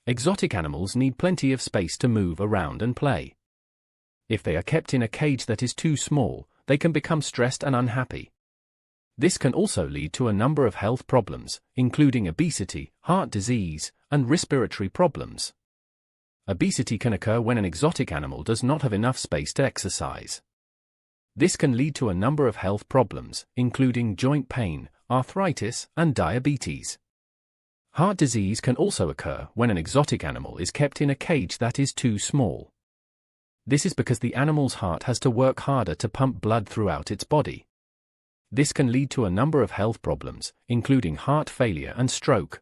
Exotic animals need plenty of space to move around and play. If they are kept in a cage that is too small, they can become stressed and unhappy. This can also lead to a number of health problems, including obesity, heart disease, and respiratory problems. Obesity can occur when an exotic animal does not have enough space to exercise. This can lead to a number of health problems, including joint pain, arthritis, and diabetes. Heart disease can also occur when an exotic animal is kept in a cage that is too small. This is because the animal's heart has to work harder to pump blood throughout its body. This can lead to a number of health problems, including heart failure and stroke.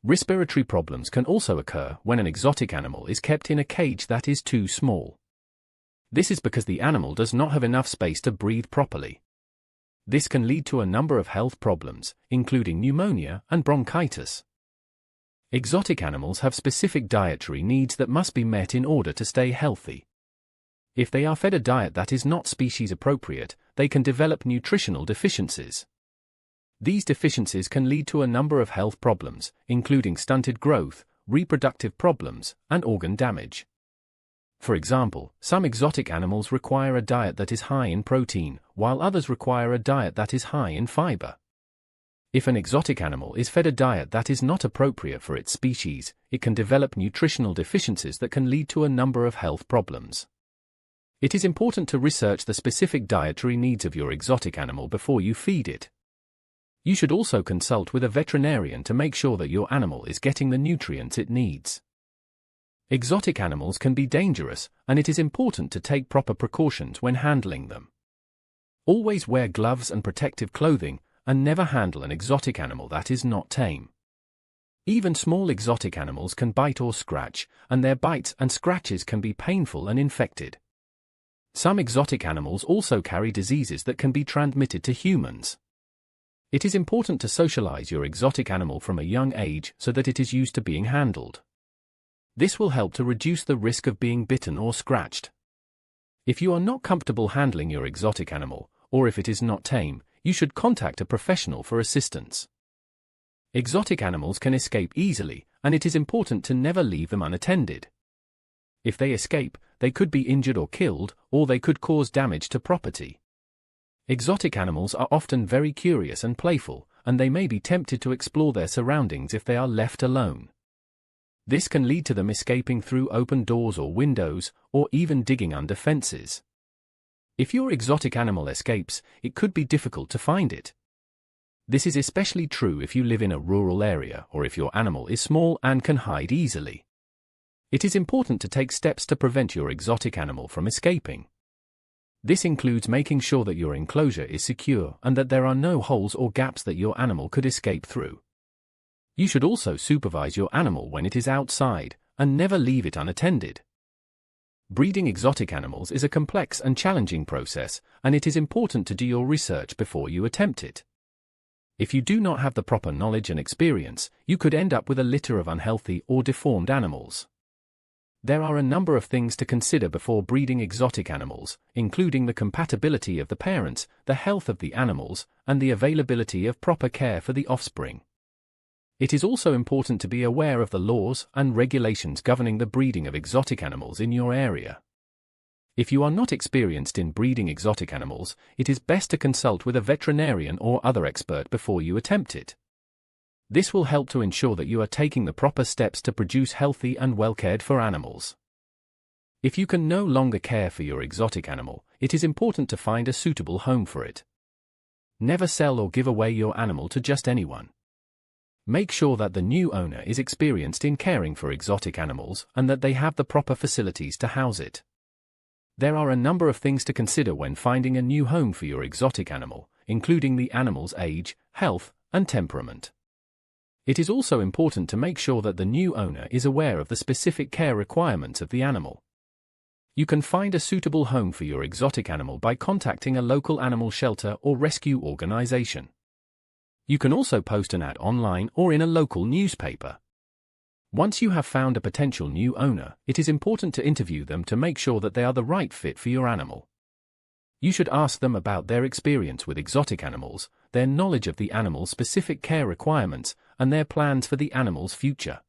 Respiratory problems can also occur when an exotic animal is kept in a cage that is too small. This is because the animal does not have enough space to breathe properly. This can lead to a number of health problems, including pneumonia and bronchitis. Exotic animals have specific dietary needs that must be met in order to stay healthy. If they are fed a diet that is not species appropriate, they can develop nutritional deficiencies. These deficiencies can lead to a number of health problems, including stunted growth, reproductive problems, and organ damage. For example, some exotic animals require a diet that is high in protein, while others require a diet that is high in fiber. If an exotic animal is fed a diet that is not appropriate for its species, it can develop nutritional deficiencies that can lead to a number of health problems. It is important to research the specific dietary needs of your exotic animal before you feed it. You should also consult with a veterinarian to make sure that your animal is getting the nutrients it needs. Exotic animals can be dangerous, and it is important to take proper precautions when handling them. Always wear gloves and protective clothing, and never handle an exotic animal that is not tame. Even small exotic animals can bite or scratch, and their bites and scratches can be painful and infected. Some exotic animals also carry diseases that can be transmitted to humans. It is important to socialize your exotic animal from a young age so that it is used to being handled. This will help to reduce the risk of being bitten or scratched. If you are not comfortable handling your exotic animal, or if it is not tame, you should contact a professional for assistance. Exotic animals can escape easily, and it is important to never leave them unattended. If they escape, they could be injured or killed, or they could cause damage to property. Exotic animals are often very curious and playful, and they may be tempted to explore their surroundings if they are left alone. This can lead to them escaping through open doors or windows, or even digging under fences. If your exotic animal escapes, it could be difficult to find it. This is especially true if you live in a rural area or if your animal is small and can hide easily. It is important to take steps to prevent your exotic animal from escaping. This includes making sure that your enclosure is secure and that there are no holes or gaps that your animal could escape through. You should also supervise your animal when it is outside, and never leave it unattended. Breeding exotic animals is a complex and challenging process, and it is important to do your research before you attempt it. If you do not have the proper knowledge and experience, you could end up with a litter of unhealthy or deformed animals. There are a number of things to consider before breeding exotic animals, including the compatibility of the parents, the health of the animals, and the availability of proper care for the offspring. It is also important to be aware of the laws and regulations governing the breeding of exotic animals in your area. If you are not experienced in breeding exotic animals, it is best to consult with a veterinarian or other expert before you attempt it. This will help to ensure that you are taking the proper steps to produce healthy and well-cared-for animals. If you can no longer care for your exotic animal, it is important to find a suitable home for it. Never sell or give away your animal to just anyone. Make sure that the new owner is experienced in caring for exotic animals and that they have the proper facilities to house it. There are a number of things to consider when finding a new home for your exotic animal, including the animal's age, health, and temperament. It is also important to make sure that the new owner is aware of the specific care requirements of the animal. You can find a suitable home for your exotic animal by contacting a local animal shelter or rescue organization. You can also post an ad online or in a local newspaper. Once you have found a potential new owner, it is important to interview them to make sure that they are the right fit for your animal. You should ask them about their experience with exotic animals, their knowledge of the animal's specific care requirements, and their plans for the animal's future.